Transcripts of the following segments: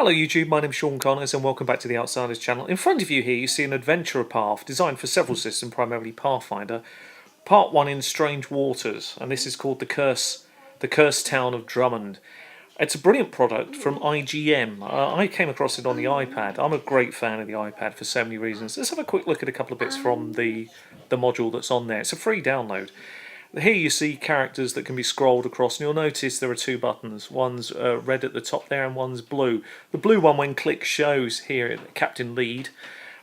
Hello YouTube, my name's Sean Connors and welcome back to the Outsiders channel. In front of you here you see an adventurer path designed for several systems, primarily Pathfinder. Part 1 in Strange Waters, and this is called the Cursed Town of Drummond. It's a brilliant product from IGM. I came across it on the iPad. I'm a great fan of the iPad for so many reasons. Let's have a quick look at a couple of bits from the module that's on there. It's a free download. Here you see characters that can be scrolled across, and you'll notice there are two buttons. One's red at the top there and one's blue. The blue one, when clicked, shows here Captain Lead.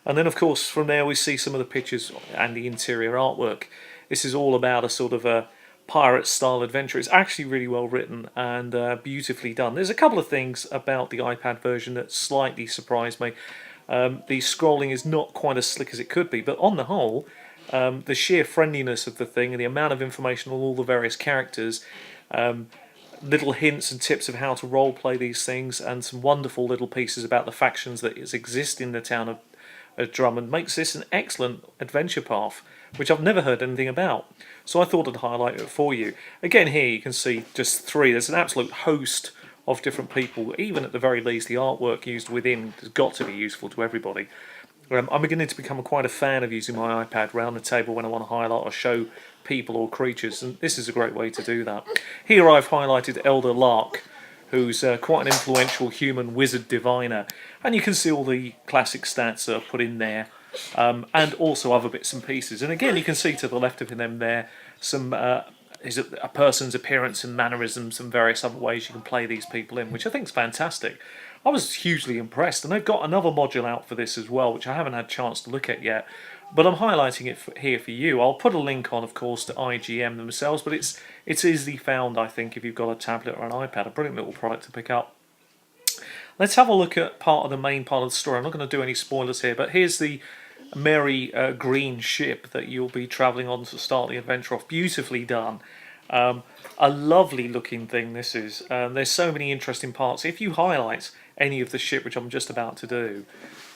And then of course from there we see some of the pictures and the interior artwork. This is all about a sort of a pirate style adventure. It's actually really well written and beautifully done. There's a couple of things about the iPad version that slightly surprised me. The scrolling is not quite as slick as it could be, but on the whole, the sheer friendliness of the thing and the amount of information on all the various characters, little hints and tips of how to roleplay these things, and some wonderful little pieces about the factions that exist in the town of Drummond makes this an excellent adventure path, which I've never heard anything about. So I thought I'd highlight it for you. Again, here you can see just three. There's an absolute host of different people. Even at the very least, the artwork used within has got to be useful to everybody. I'm beginning to become quite a fan of using my iPad round the table when I want to highlight or show people or creatures, and this is a great way to do that. Here I've highlighted Elder Lark, who's quite an influential human wizard diviner, and you can see all the classic stats are put in there, and also other bits and pieces. And again, you can see to the left of them there some is a person's appearance and mannerisms and various other ways you can play these people in, which I think is fantastic. I was hugely impressed, and they've got another module out for this as well, which I haven't had a chance to look at yet, but I'm highlighting it here for you. I'll put a link on, of course, to IGM themselves, but it's easily found, I think, if you've got a tablet or an iPad. A brilliant little product to pick up. Let's have a look at the main part of the story. I'm not going to do any spoilers here, but here's the merry green ship that you'll be travelling on to start the adventure off. Beautifully done. A lovely looking thing this is. There's so many interesting parts. If you highlight any of the ship, which I'm just about to do,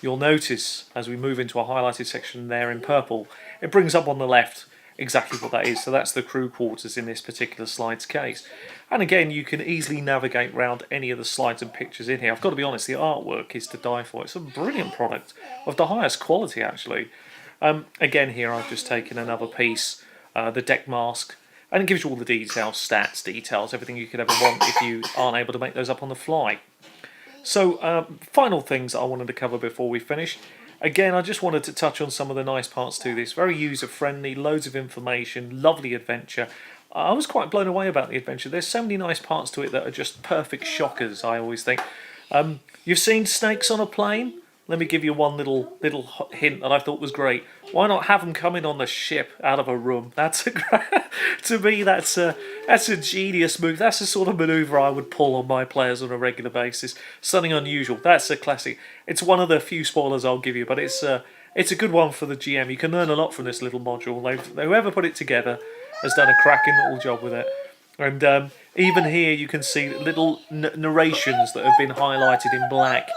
you'll notice as we move into a highlighted section there in purple, it brings up on the left exactly what that is. So that's the crew quarters in this particular slide's case. And again, you can easily navigate around any of the slides and pictures in here. I've got to be honest, the artwork is to die for. It's a brilliant product of the highest quality, actually. Again, here I've just taken another piece, the deck mask, and it gives you all the details, stats, details, everything you could ever want if you aren't able to make those up on the fly. So, final things I wanted to cover before we finish. Again, I just wanted to touch on some of the nice parts to this. Very user-friendly, loads of information, lovely adventure. I was quite blown away about the adventure. There's so many nice parts to it that are just perfect shockers, I always think. You've seen snakes on a plane? Let me give you one little hint that I thought was great. Why not have them come in on the ship out of a room? That's to me, that's a genius move. That's the sort of manoeuvre I would pull on my players on a regular basis. Something unusual. That's a classic. It's one of the few spoilers I'll give you, but it's a good one for the GM. You can learn a lot from this little module. Whoever put it together has done a cracking little job with it. And even here you can see little narrations that have been highlighted in black.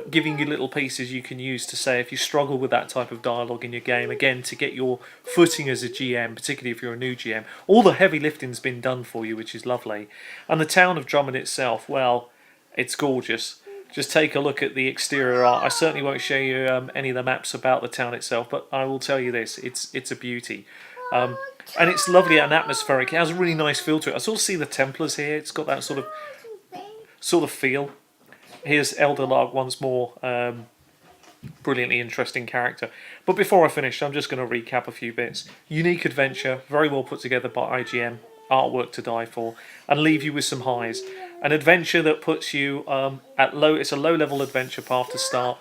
Giving you little pieces you can use to say if you struggle with that type of dialogue in your game, again, to get your footing as a GM, particularly if you're a new GM. All the heavy lifting's been done for you, which is lovely. And the town of Drummond itself, well, it's gorgeous. Just take a look at the exterior art. I certainly won't show you any of the maps about the town itself, but I will tell you this, it's a beauty. And it's lovely and atmospheric. It has a really nice feel to it. I sort of see the Templars here. It's got that sort of feel. Here's Elder Lark once more, brilliantly interesting character. But before I finish, I'm just going to recap a few bits. Unique adventure, very well put together by IGM, artwork to die for, and leave you with some highs. An adventure that puts you it's a low-level adventure path to start.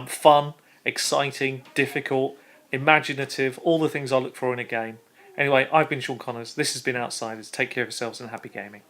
Fun, exciting, difficult, imaginative, all the things I look for in a game. Anyway, I've been Sean Connors, this has been Outsiders. Take care of yourselves and happy gaming.